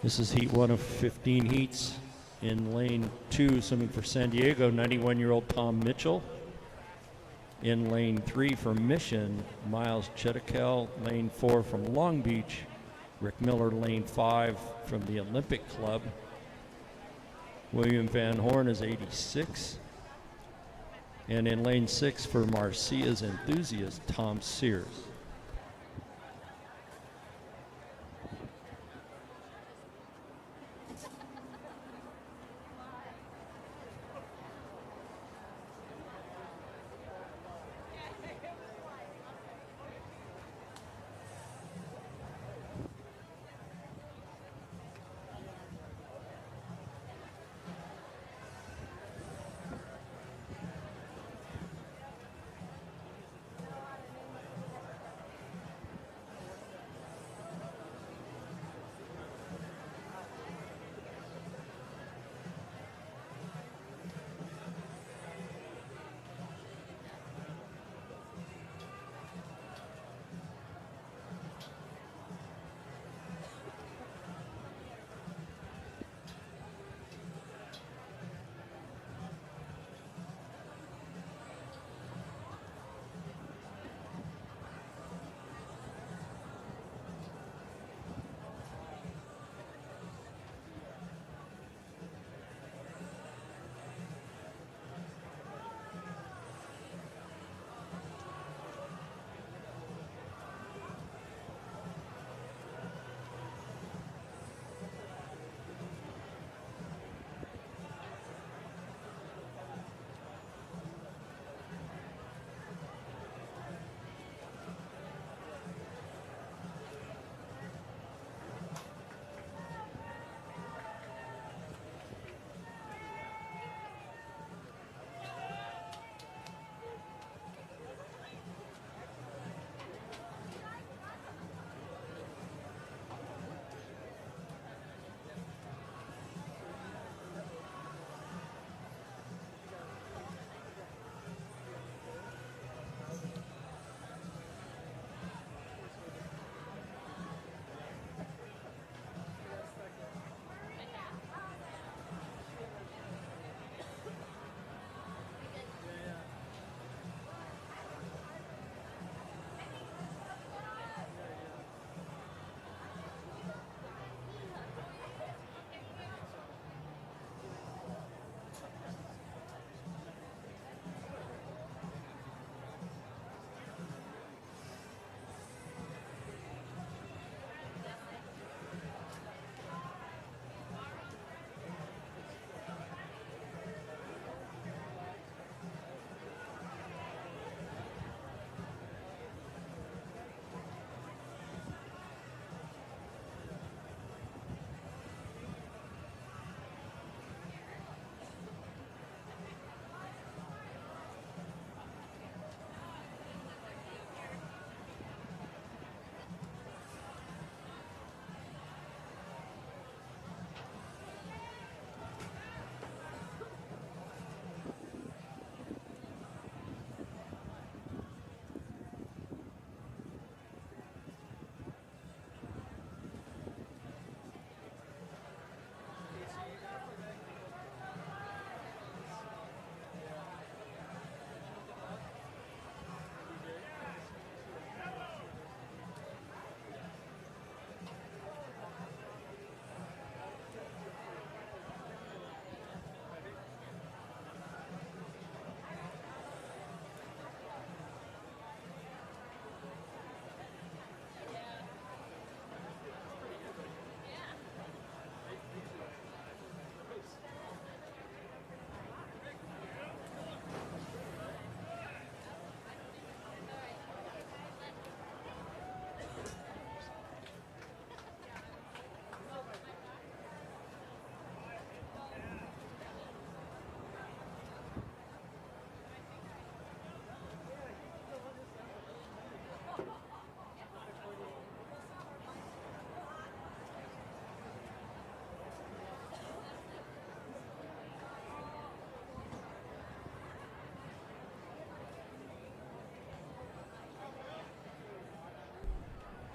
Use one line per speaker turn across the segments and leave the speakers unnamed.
This is heat 1 of 15 heats. In lane 2, swimming for San Diego, 91-year-old Tom Mitchell. In lane 3 for Mission, Miles Chedikel. Lane 4 from Long Beach, Rick Miller. Lane 5 from the Olympic Club, William Van Horn is 86. And in lane 6 for Marcia's enthusiast, Tom Sears.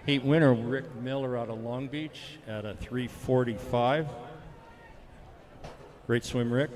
Heat winner Rick Miller out of Long Beach at a 3:45. Great swim, Rick.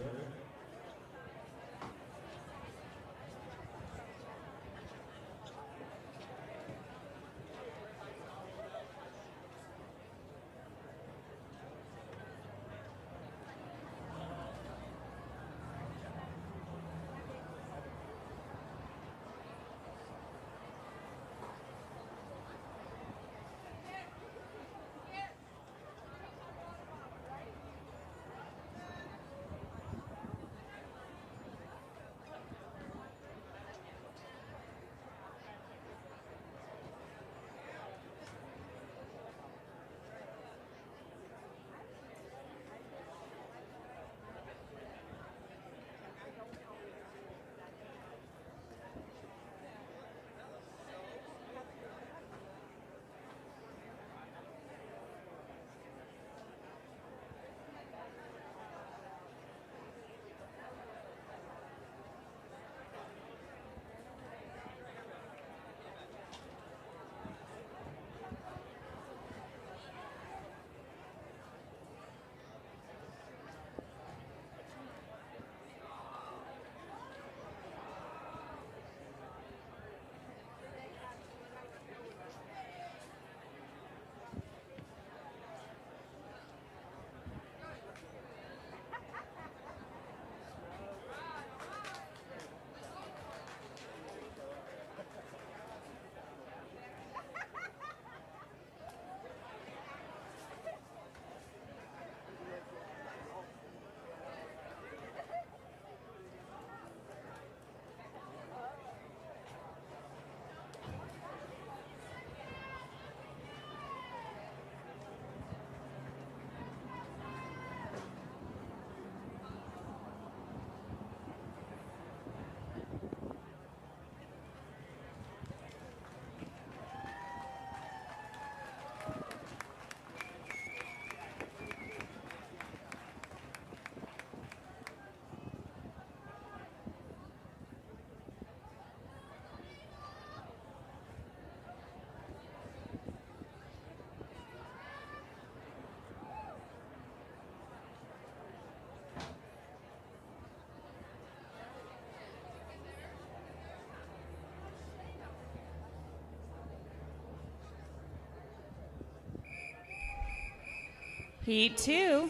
Heat 2.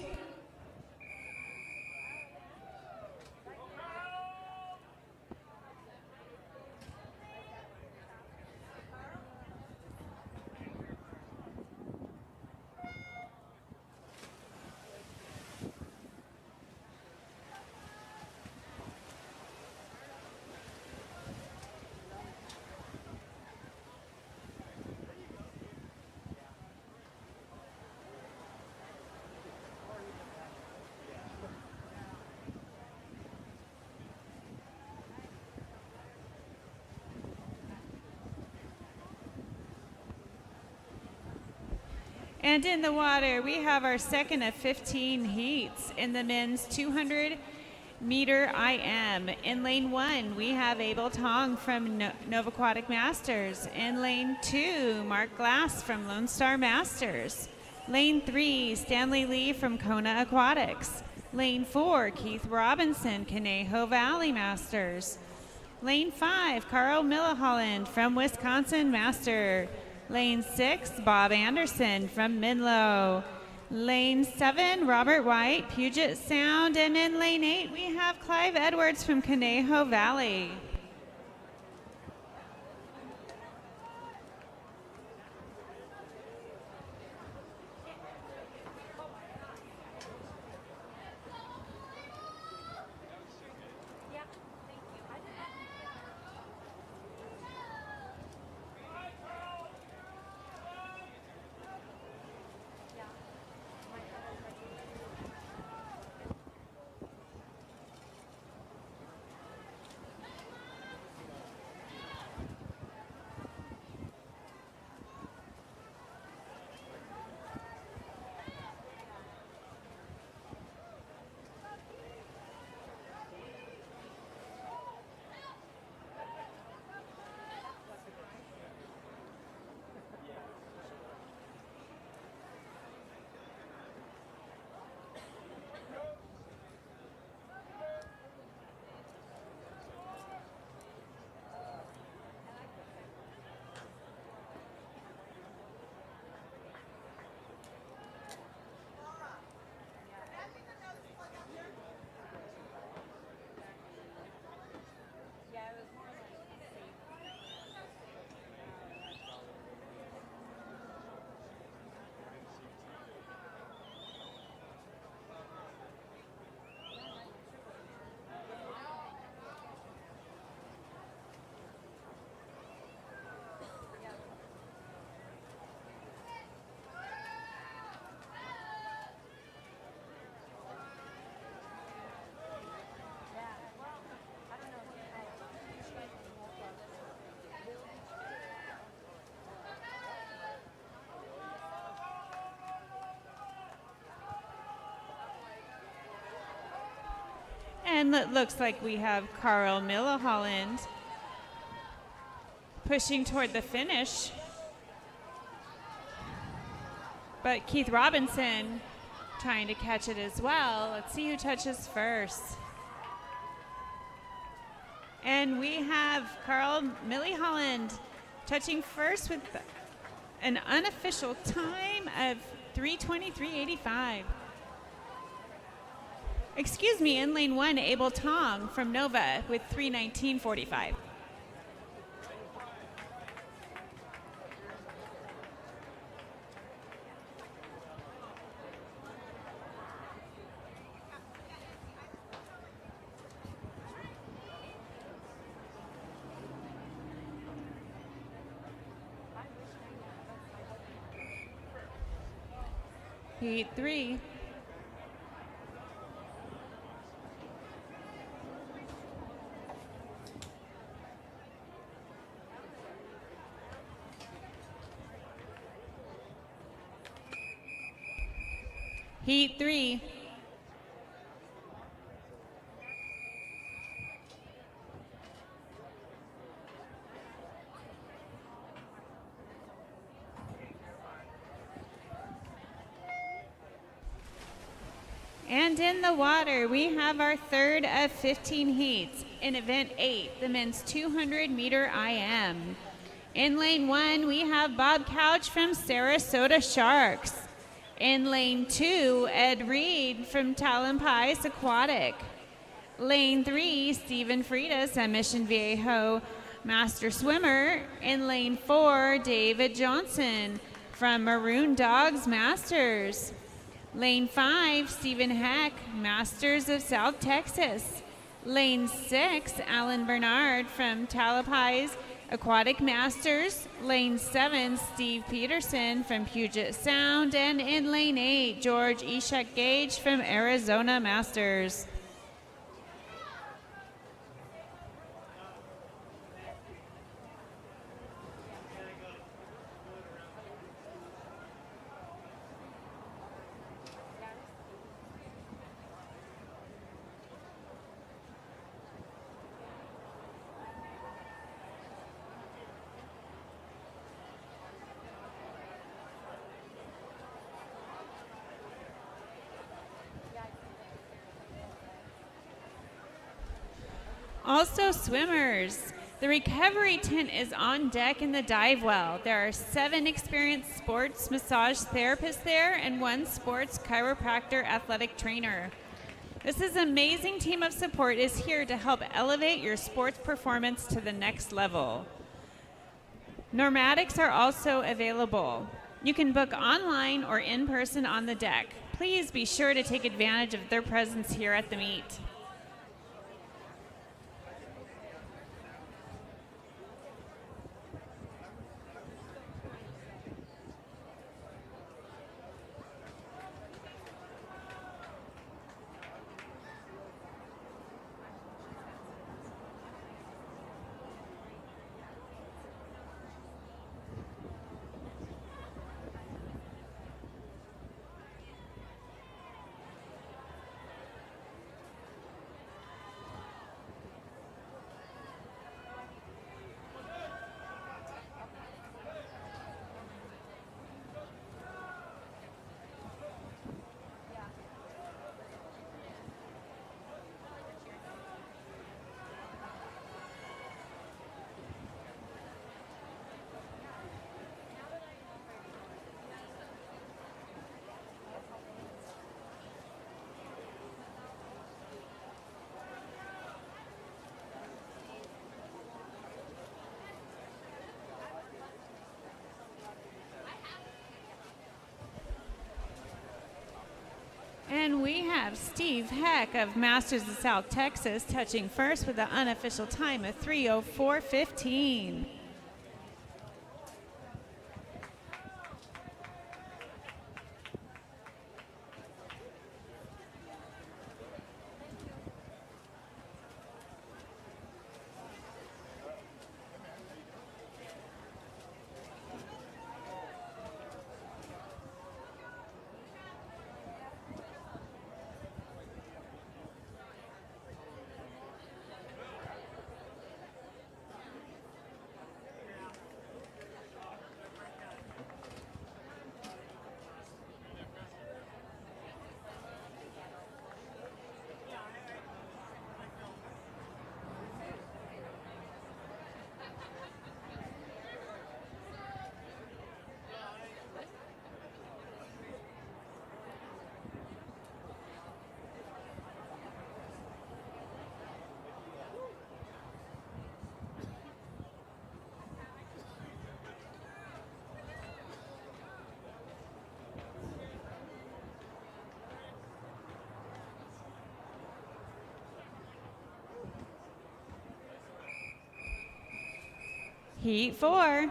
And in the water, we have our second of 15 heats in the men's 200-meter IM. In lane 1, we have Abel Tong from Nova Aquatic Masters. In lane 2, Mark Glass from Lone Star Masters. Lane 3, Stanley Lee from Kona Aquatics. Lane 4, Keith Robinson, Conejo Valley Masters. Lane 5, Carl Milliholland from Wisconsin Master. Lane 6, Bob Anderson from Menlo. Lane 7, Robert White, Puget Sound. And in lane 8, we have Clive Edwards from Conejo Valley. And it looks like we have Carl Milholland pushing toward the finish. But Keith Robinson trying to catch it as well. Let's see who touches first. And we have Carl Milholland touching first with an unofficial time of 3:23.85. Excuse me, in lane 1, Abel Tong from Nova with 3:19.45. Heat 3. Heat 3. And in the water, we have our third of 15 heats in event 8, the men's 200-meter IM. In lane 1, we have Bob Couch from Sarasota Sharks. In lane 2, Ed Reed from Tallahassee Aquatic. Lane 3, Stephen Freitas, a Mission Viejo master swimmer. In lane 4, David Johnson from Maroon Dogs Masters. Lane 5, Stephen Heck, Masters of South Texas. Lane 6, Alan Bernard from Tallahassee Aquatic Masters. Lane 7, Steve Peterson from Puget Sound. And in lane 8, George Ishak Gage from Arizona Masters. Also swimmers, the recovery tent is on deck in the dive well. There are 7 experienced sports massage therapists there and 1 sports chiropractor athletic trainer. This amazing team of support is here to help elevate your sports performance to the next level. Normatics are also available. You can book online or in person on the deck. Please be sure to take advantage of their presence here at the meet. And we have Steve Heck of Masters of South Texas touching first with the unofficial time of 3:04.15. Heat 4.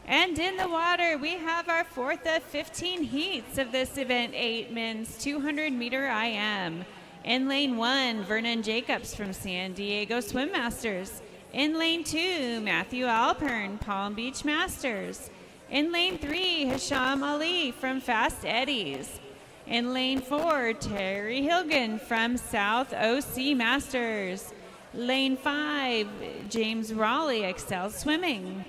And in the water, we have our fourth of 15 heats of this event 8 men's 200 meter IM. In lane 1, Vernon Jacobs from San Diego Swim Masters. In lane 2, Matthew Alpern, Palm Beach Masters. In lane 3, Hisham Ali from Fast Eddies. In lane 4, Terry Hilgen from South OC Masters. Lane 5, James Raleigh, Excel Swimming.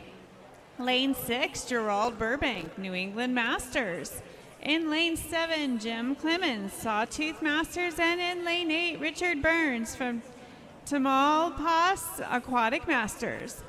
Lane 6, Gerald Burbank, New England Masters. In lane 7, Jim Clemens, Sawtooth Masters. And in lane 8, Richard Burns from Tamalpais Aquatic Masters.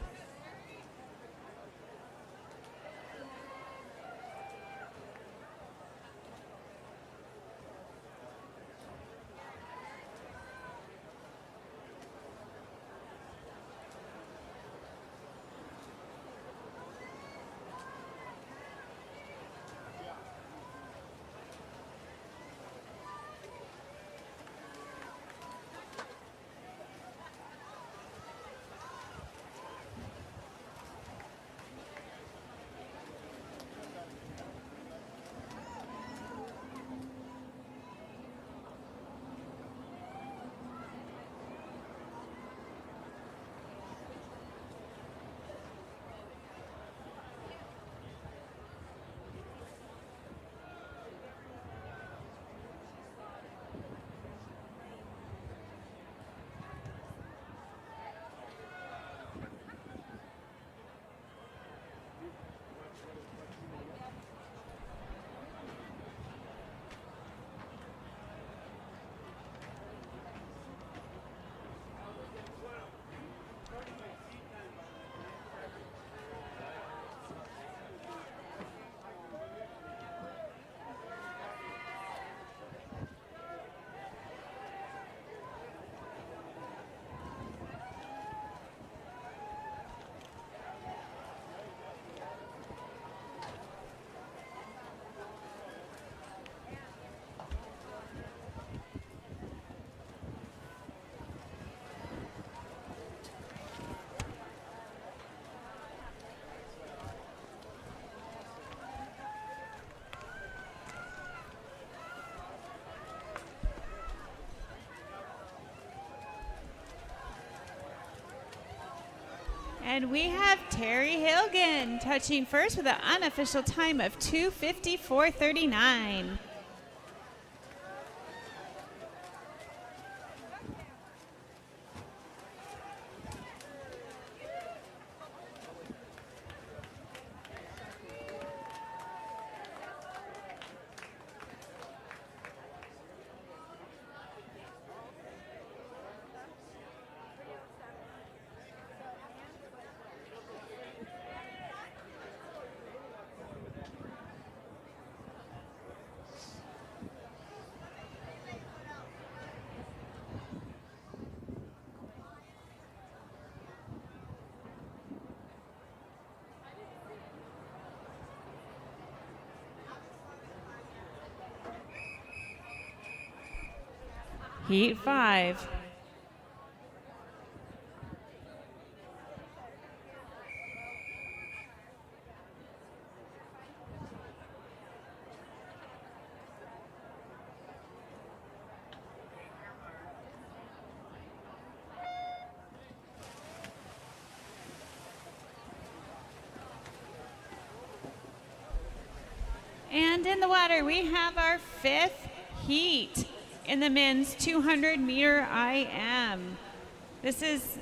And we have Terry Hilgen touching first with an unofficial time of 2:54.39. Heat 5. And in the water, we have our fifth heat in the men's 200 meter IM. This is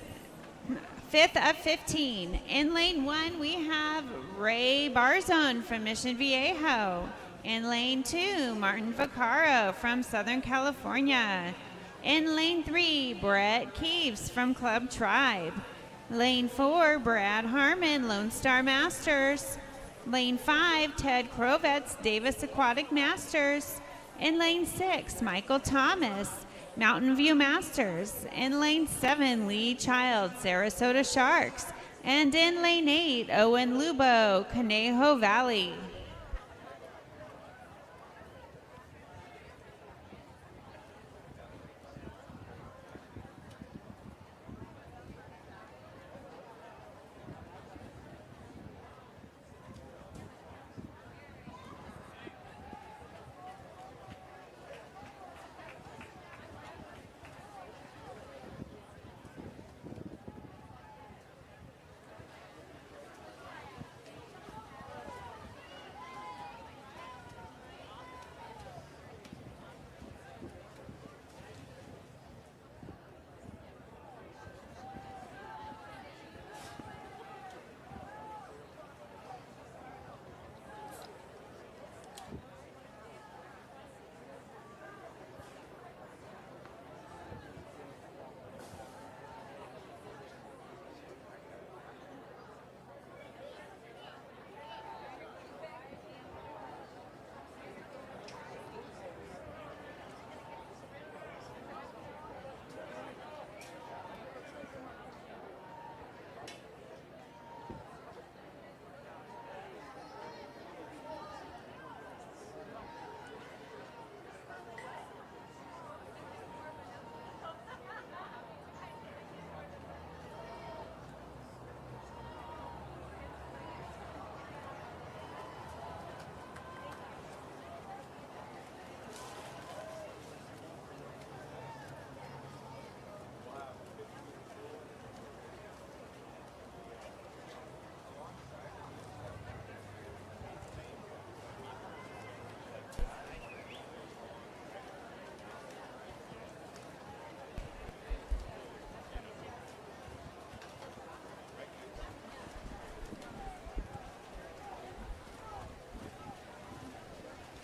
fifth of 15. In lane 1, we have Ray Barzone from Mission Viejo. In lane 2, Martin Vaccaro from Southern California. In lane 3, Brett Keeves from Club Tribe. Lane 4, Brad Harmon, Lone Star Masters. Lane 5, Ted Krovets, Davis Aquatic Masters. In Lane 6, Michael Thomas, Mountain View Masters. In Lane 7, Lee Child, Sarasota Sharks. And in Lane 8, Owen Lubo, Conejo Valley.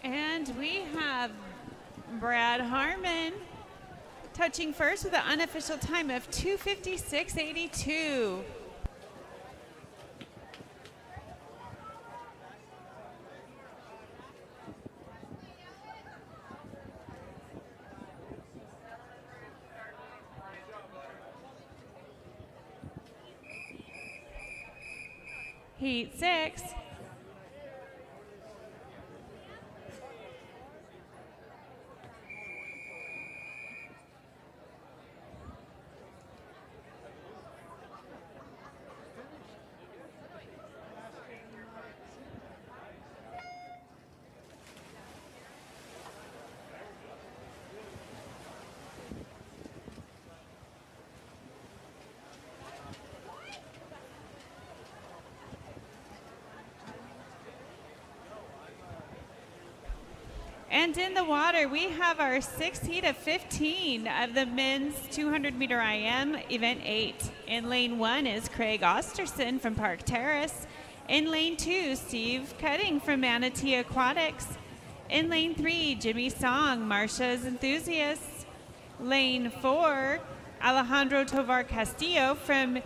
And we have Brad Harmon touching first with an unofficial time of 2:56.82. Heat 6. And in the water, we have our sixth heat of 15 of the men's 200 meter IM, event 8. In lane 1 is Craig Osterson from Park Terrace. In lane 2, Steve Cutting from Manatee Aquatics. In lane 3, Jimmy Song, Marcia's Enthusiasts. Lane 4, Alejandro Tovar Castillo from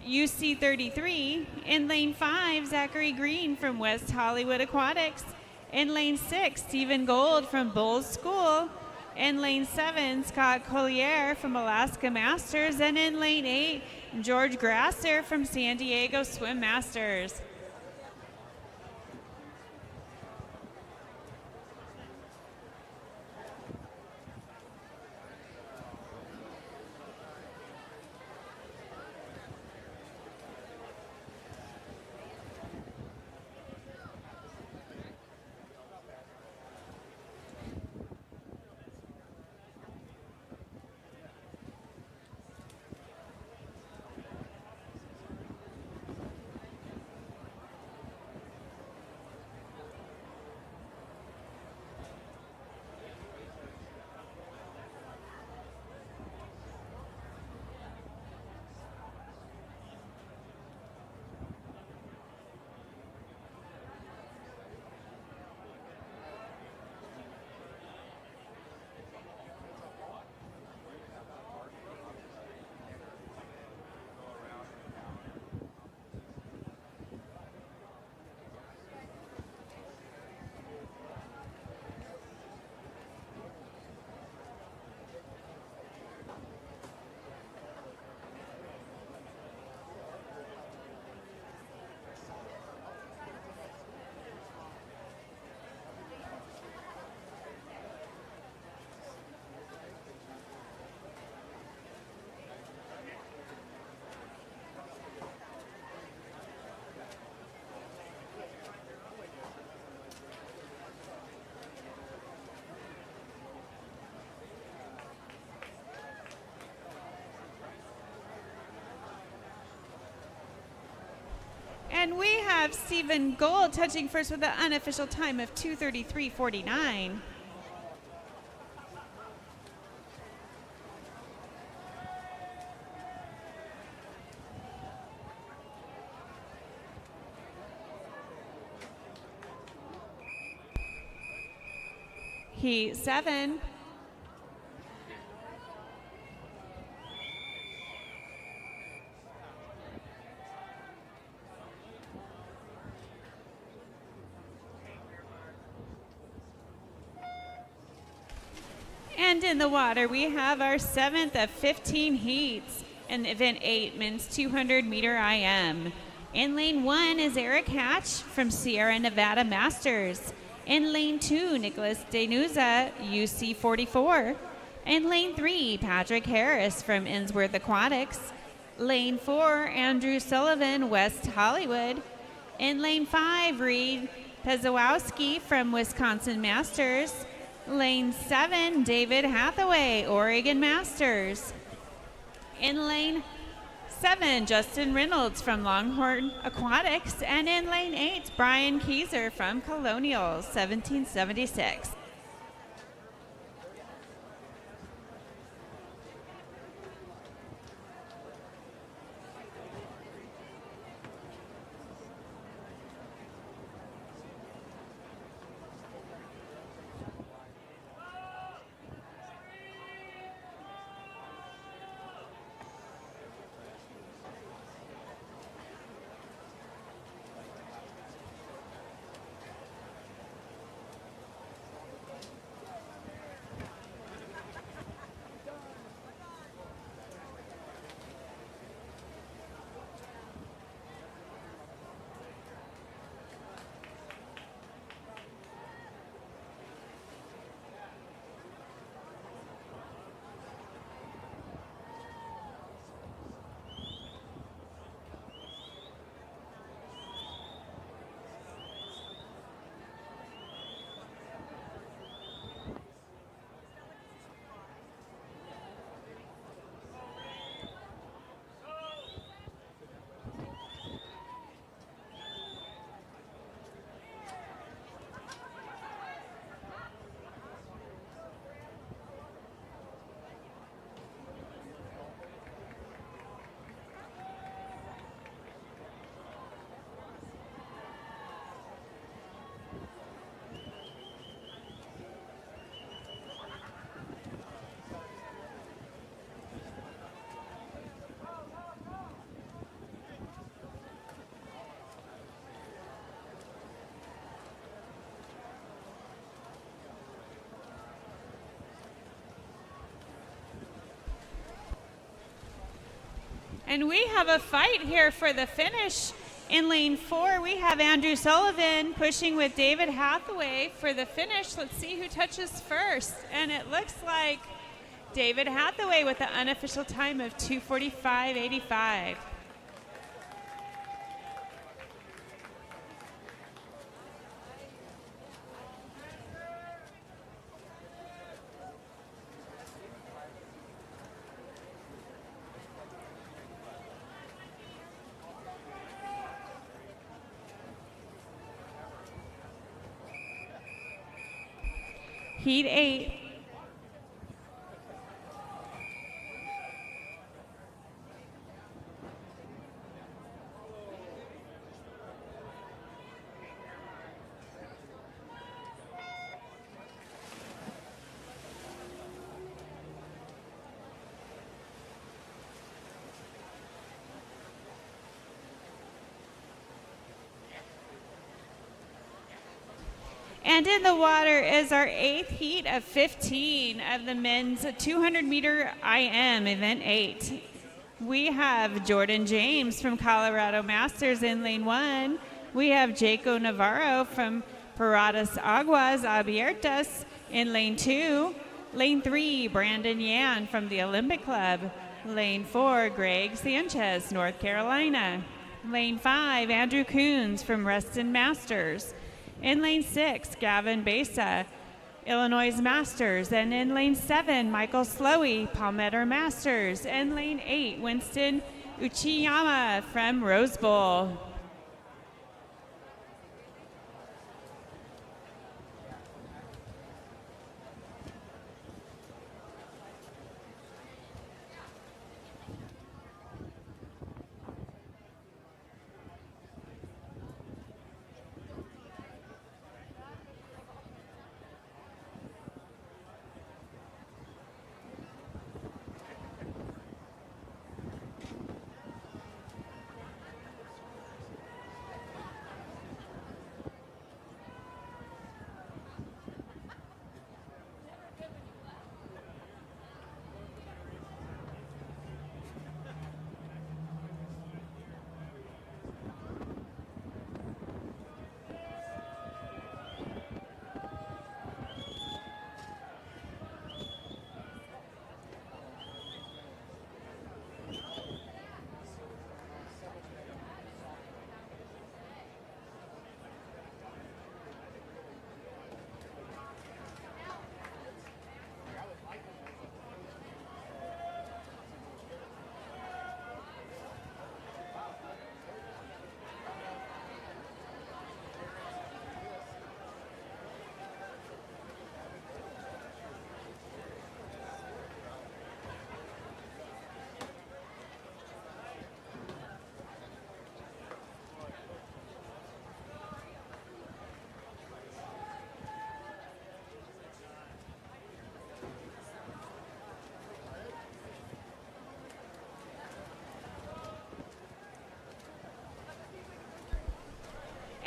UC 33. In lane 5, Zachary Green from West Hollywood Aquatics. In lane 6, Stephen Gold from Bulls School. In lane 7, Scott Collier from Alaska Masters. And in lane 8, George Grasser from San Diego Swim Masters. And we have Stephen Gold touching first with the unofficial time of 2:33.49. Heat 7. And in the water, we have our 7th of 15 heats in Event 8, men's 200 meter IM. In lane 1 is Eric Hatch from Sierra Nevada Masters. In lane 2, Nicholas Denuza, UC 44. In lane 3, Patrick Harris from Innsworth Aquatics. Lane 4, Andrew Sullivan, West Hollywood. In lane 5, Reed Pezowowski from Wisconsin Masters. Lane 7, David Hathaway, Oregon Masters. In lane 7, Justin Reynolds from Longhorn Aquatics. And in lane 8, Brian Keyser from Colonials, 1776. And we have a fight here for the finish. In lane 4, we have Andrew Sullivan pushing with David Hathaway for the finish. Let's see who touches first. And it looks like David Hathaway with the unofficial time of 2:45.85. Heat 8. And in the water is our 8th heat of 15 of the men's 200 meter IM, Event 8. We have Jordan James from Colorado Masters in lane 1. We have Jaco Navarro from Paradas Aguas Abiertas in lane 2. Lane 3, Brandon Yan from the Olympic Club. Lane 4, Greg Sanchez, North Carolina. Lane 5, Andrew Coons from Reston Masters. In lane 6, Gavin Besa, Illinois Masters. And in lane 7, Michael Slowey, Palmetto Masters. And lane 8, Winston Uchiyama from Rose Bowl.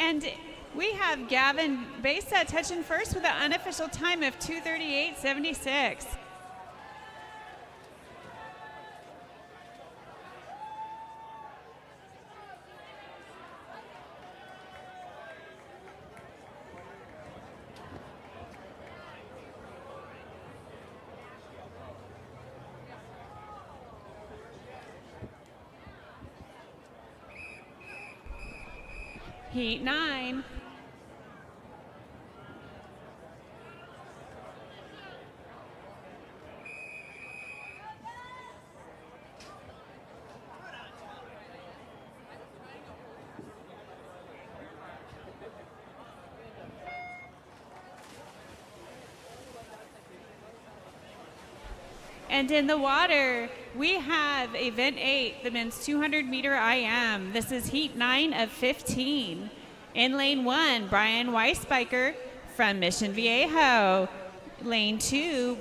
And we have Gavin Besa touching first with an unofficial time of 2:38.76. Heat 9. And in the water, we have event 8, the men's 200-meter IM. This is heat 9 of 15. In lane 1, Brian Weisbiker from Mission Viejo. Lane 2,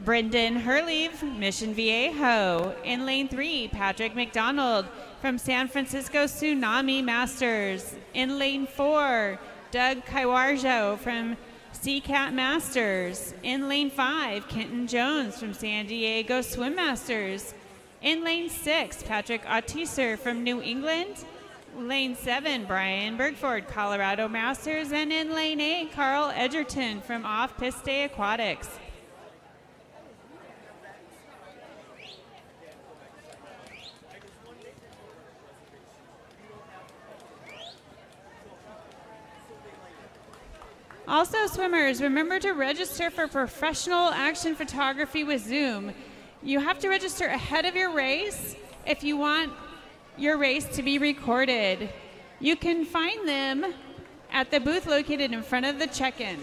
Brendan Herlieve, Mission Viejo. In lane 3, Patrick McDonald from San Francisco Tsunami Masters. In lane 4, Doug Kaiwarjo from CCAT Masters. In lane 5, Kenton Jones from San Diego Swim Masters. In lane 6, Patrick Autiser from New England. Lane 7, Brian Bergford, Colorado Masters. And in lane 8, Carl Edgerton from Off Piste Aquatics. Also, swimmers, remember to register for professional action photography with Zoom. You have to register ahead of your race if you want your race to be recorded. You can find them at the booth located in front of the check-in.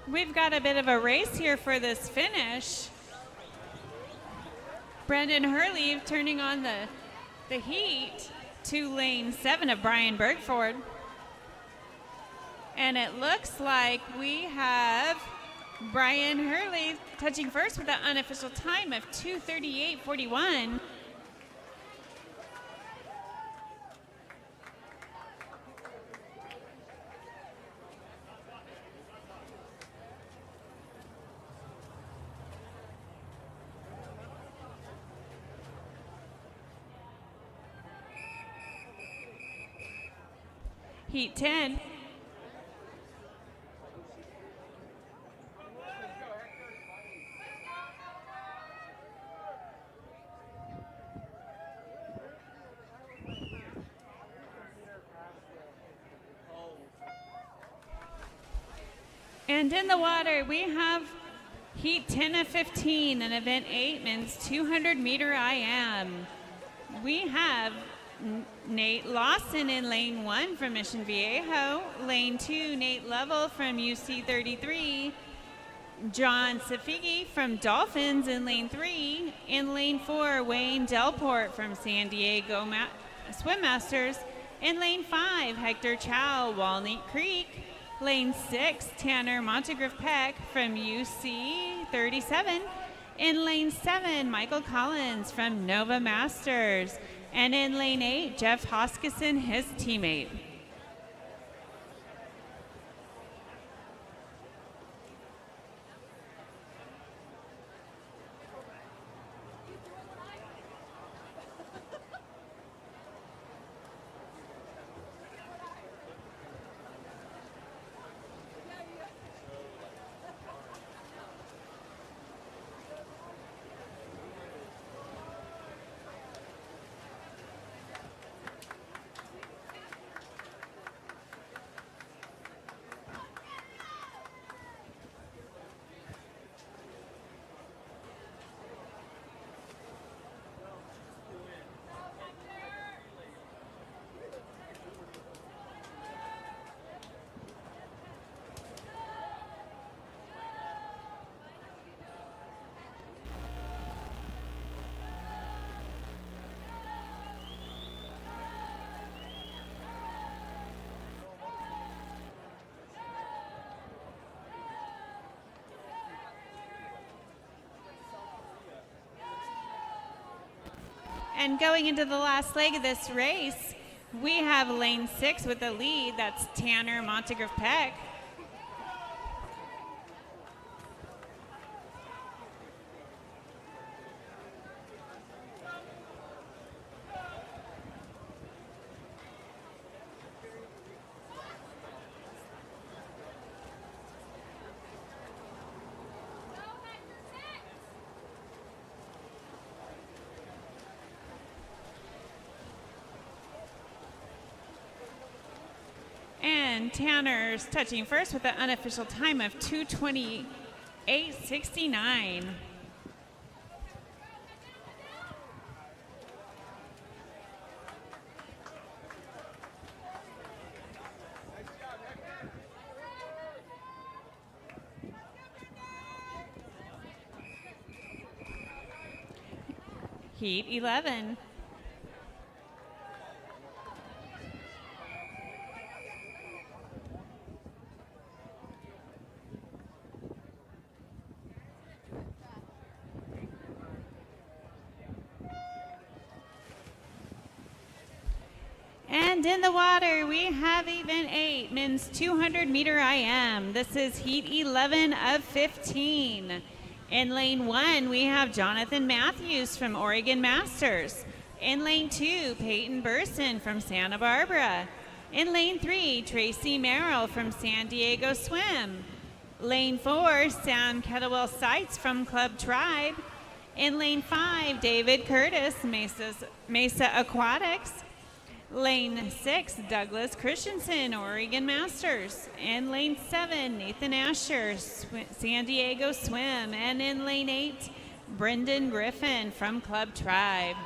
We've got a bit of a race here for this finish. Brendan Herlieve turning on the heat to lane 7 of Brian Bergford. And it looks like we have Brian Herlieve touching first with an unofficial time of 2:38.41. Heat 10. And in the water, we have Heat 10 of 15 and Event 8 men's 200-meter IM. We have Nate Lawson in lane 1 from Mission Viejo. Lane 2, Nate Lovell from UC 33. John Safigi from Dolphins in lane 3. In lane 4, Wayne Delport from San Diego Swim Masters. In lane 5, Hector Chow, Walnut Creek. Lane 6, Tanner Montegriff Peck from UC 37. In lane 7, Michael Collins from Nova Masters. And in lane 8, Jeff Hoskison, his teammate. And going into the last leg of this race, we have lane 6 with the lead. That's Tanner Montegriff Peck. And Tanner's touching first with an unofficial time of 2:28.69. Heat 11. And in the water, we have event 8, men's 200 meter IM. This is heat 11 of 15. In lane 1, we have Jonathan Matthews from Oregon Masters. In lane 2, Peyton Burson from Santa Barbara. In lane 3, Tracy Merrill from San Diego Swim. Lane 4, Sam Kettlewell Seitz from Club Tribe. In lane 5, David Curtis, Mesa Aquatics. Lane 6, Douglas Christensen, Oregon Masters. In lane 7, Nathan Asher, San Diego Swim. And in lane 8, Brendan Griffin from Club Tribe.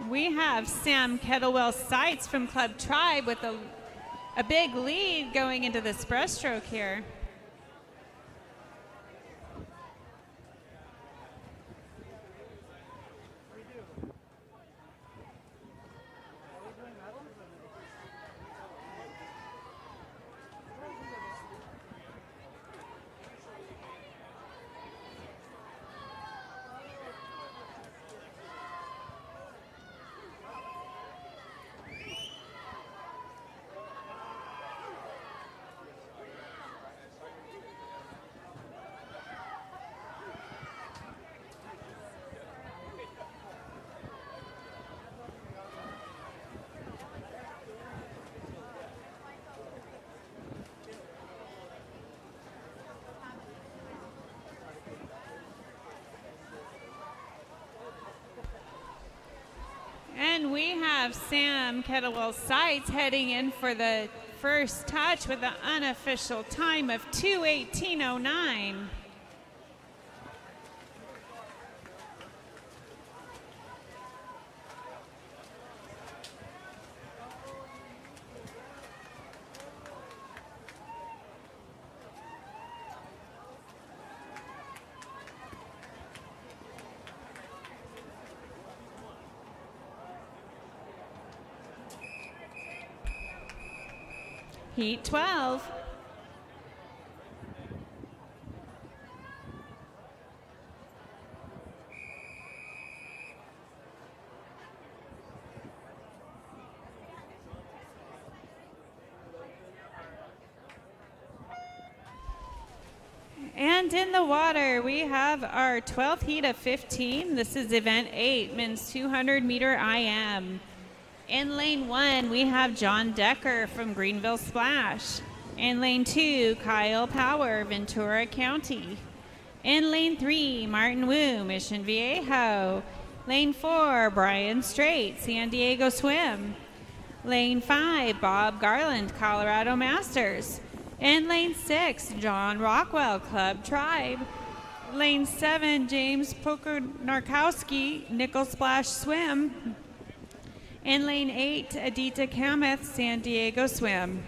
We have Sam Kettlewell Seitz from Club Tribe with a big lead going into this breaststroke here. And we have Sam Kettlewell Seitz heading in for the first touch with an unofficial time of 2:18.09. Heat 12. And in the water, we have our 12th heat of 15. This is event 8, men's 200 meter IM. In lane 1, we have John Decker from Greenville Splash. In lane 2, Kyle Power, Ventura County. In lane 3, Martin Wu, Mission Viejo. Lane 4, Brian Strait, San Diego Swim. Lane 5, Bob Garland, Colorado Masters. In lane 6, John Rockwell, Club Tribe. Lane 7, James Pokonarkowski, Nickel Splash Swim. In lane 8, Adita Kamath, San Diego Swim.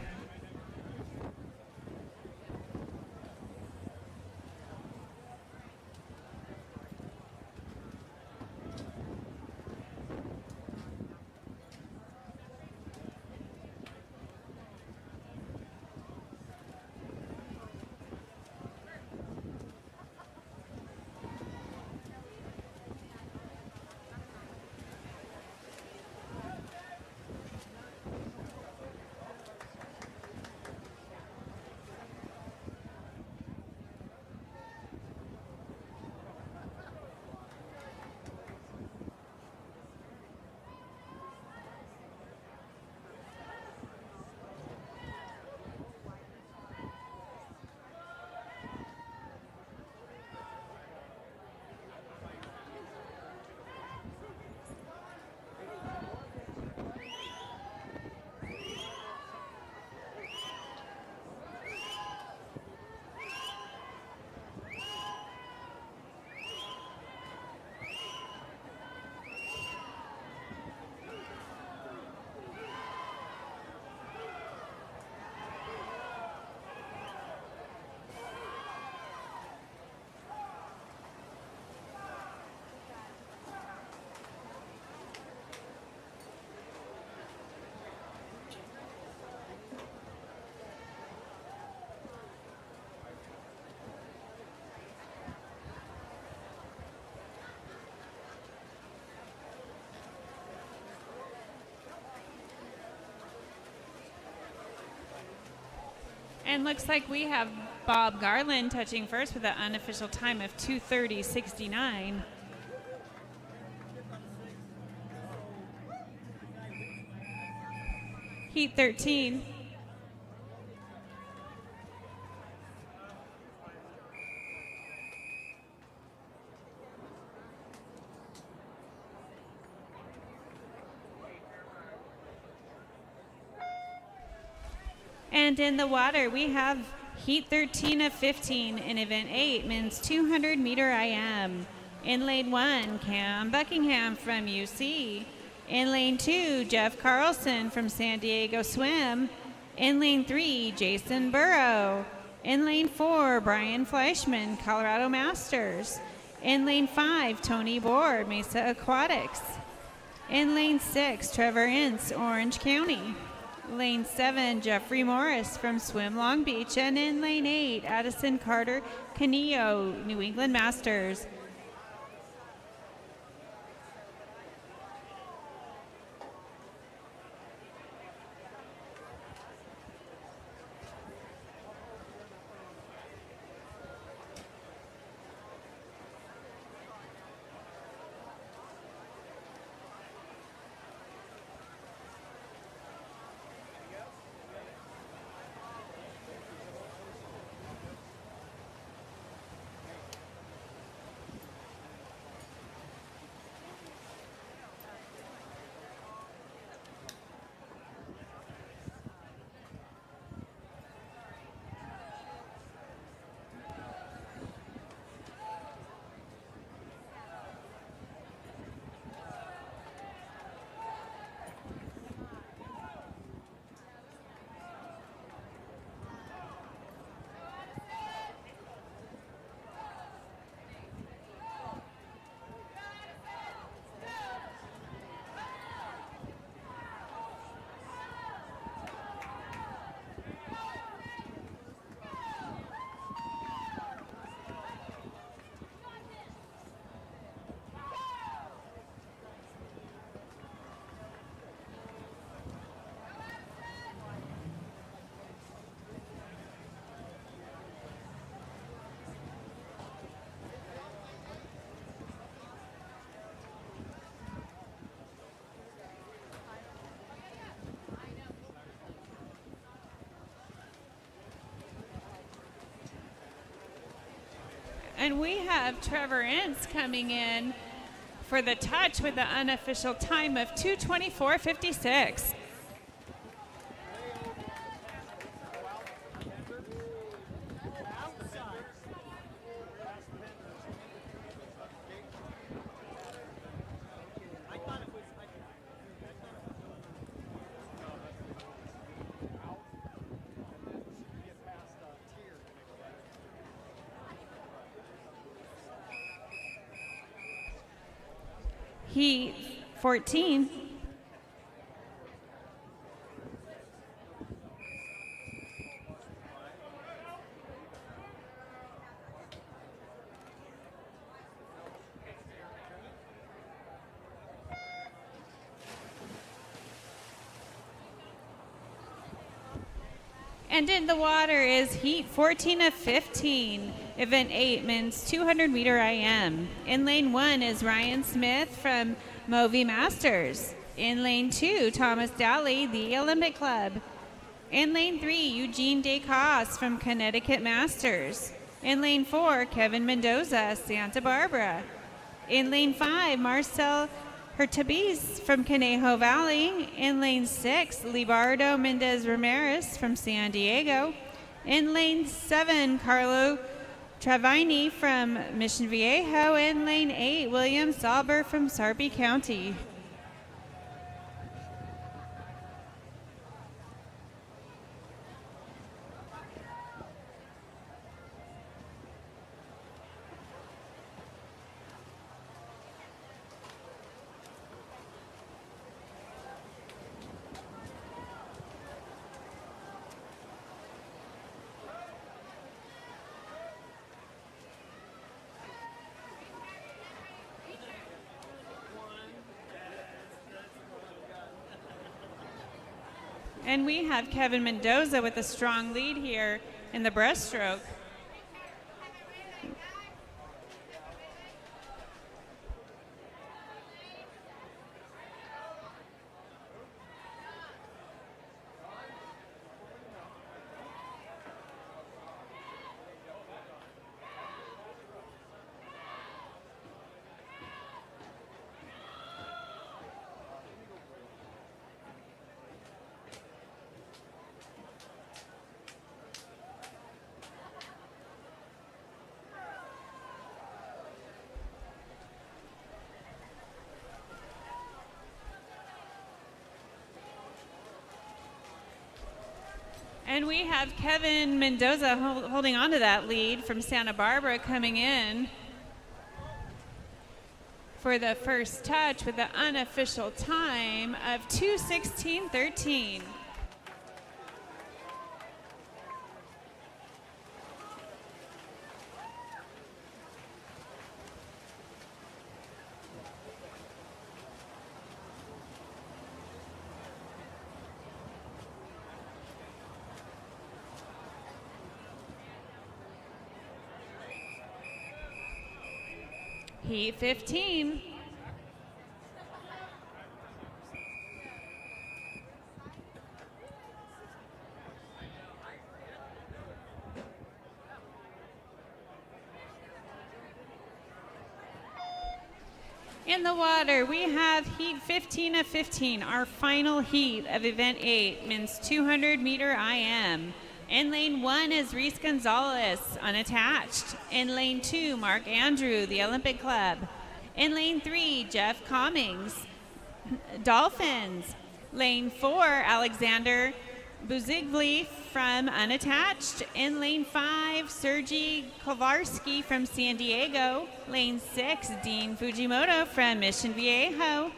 And looks like we have Bob Garland touching first with an unofficial time of 2:30.69. Heat 13. And in the water, we have Heat 13 of 15 in Event 8, men's 200 meter IM. In lane 1, Cam Buckingham from UC. In lane 2, Jeff Carlson from San Diego Swim. In lane 3, Jason Burrow. In lane 4, Brian Fleischman, Colorado Masters. In lane 5, Tony Board, Mesa Aquatics. In lane 6, Trevor Ince, Orange County. Lane 7, Jeffrey Morris from Swim Long Beach. And in lane 8, Addison Carter Canillo, New England Masters. And we have Trevor Ince coming in for the touch with the unofficial time of 2:24.56. Heat 14. And in the water is Heat 14 of 15, Event 8, men's 200 meter IM. In lane 1 is Ryan Smith from Movi Masters. In lane 2, Thomas Dowley, the Olympic Club. In lane 3, Eugene Descos from Connecticut Masters. In lane 4, Kevin Mendoza, Santa Barbara. In lane 5, Marcel Hertabis from Conejo Valley. In lane 6, Libardo Mendez Ramirez from San Diego. In lane 7, Carlo Travaini from Mission Viejo. In lane 8, William Sauber from Sarpy County. And we have Kevin Mendoza with a strong lead here in the breaststroke. And we have Kevin Mendoza holding on to that lead from Santa Barbara coming in for the first touch with the unofficial time of 2:16.13. Heat 15. In the water, we have Heat 15 of 15, our final heat of Event 8, men's 200 meter IM. In lane 1 is Reese Gonzalez, unattached. In lane 2, Mark Andrew, the Olympic Club. In lane 3, Jeff Cummings, Dolphins. Lane 4, Alexander Buzigvli from unattached. In lane 5, Sergey Kovarski from San Diego. Lane 6, Dean Fujimoto from Mission Viejo.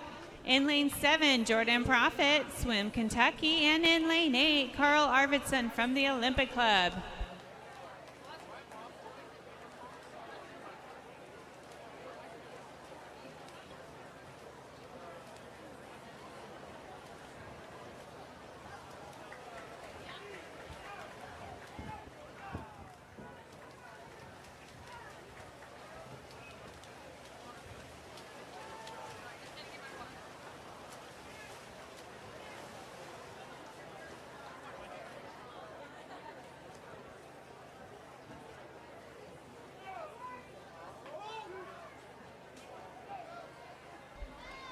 In lane 7, Jordan Prophet, Swim Kentucky. And in lane 8, Carl Arvidsson from the Olympic Club.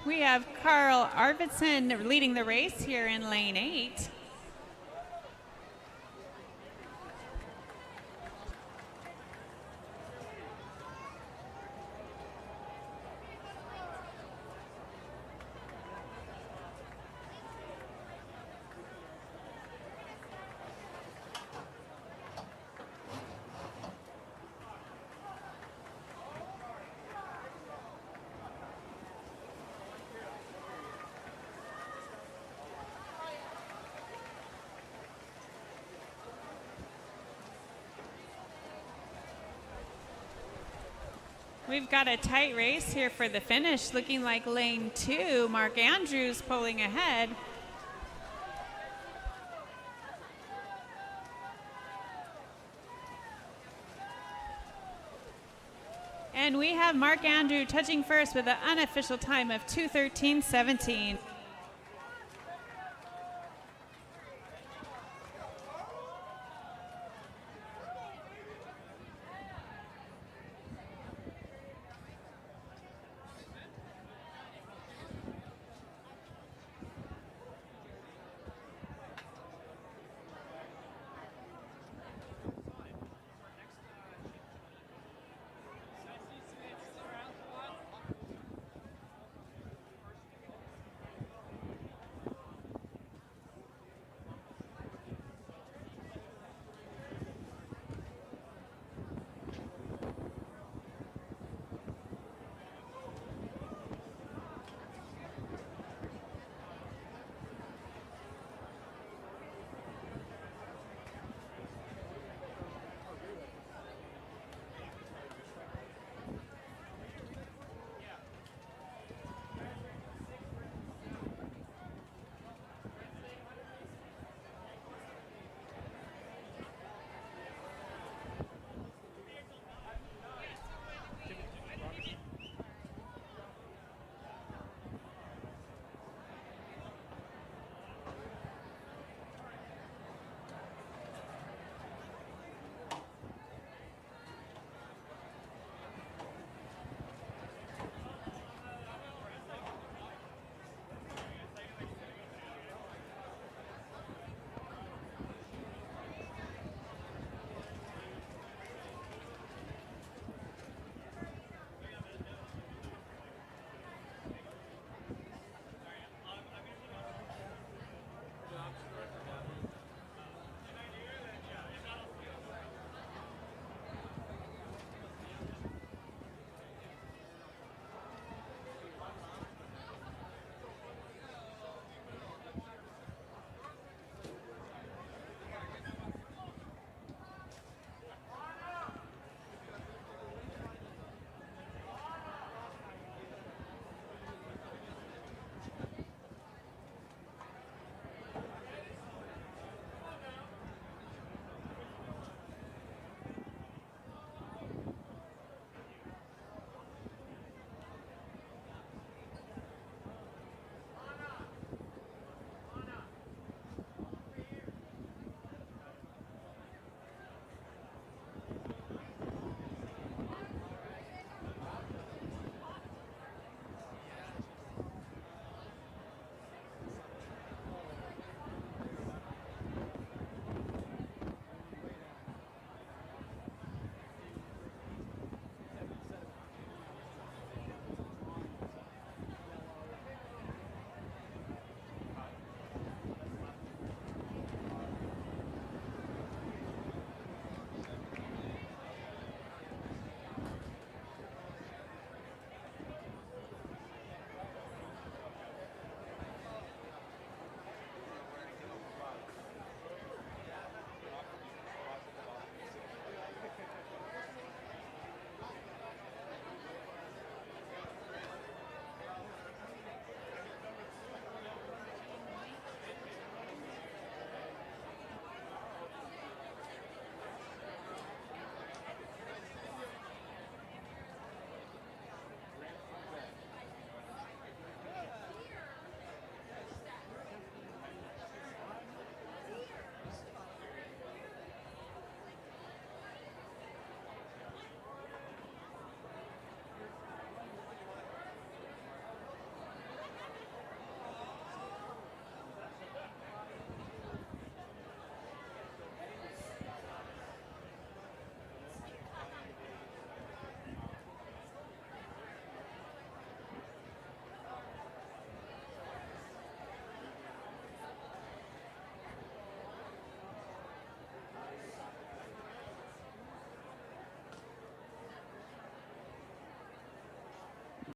We have Carl Arvidsson leading the race here in lane 8. We've got a tight race here for the finish, looking like lane 2. Mark Andrews pulling ahead. And we have Mark Andrew touching first with an unofficial time of 2:13.17.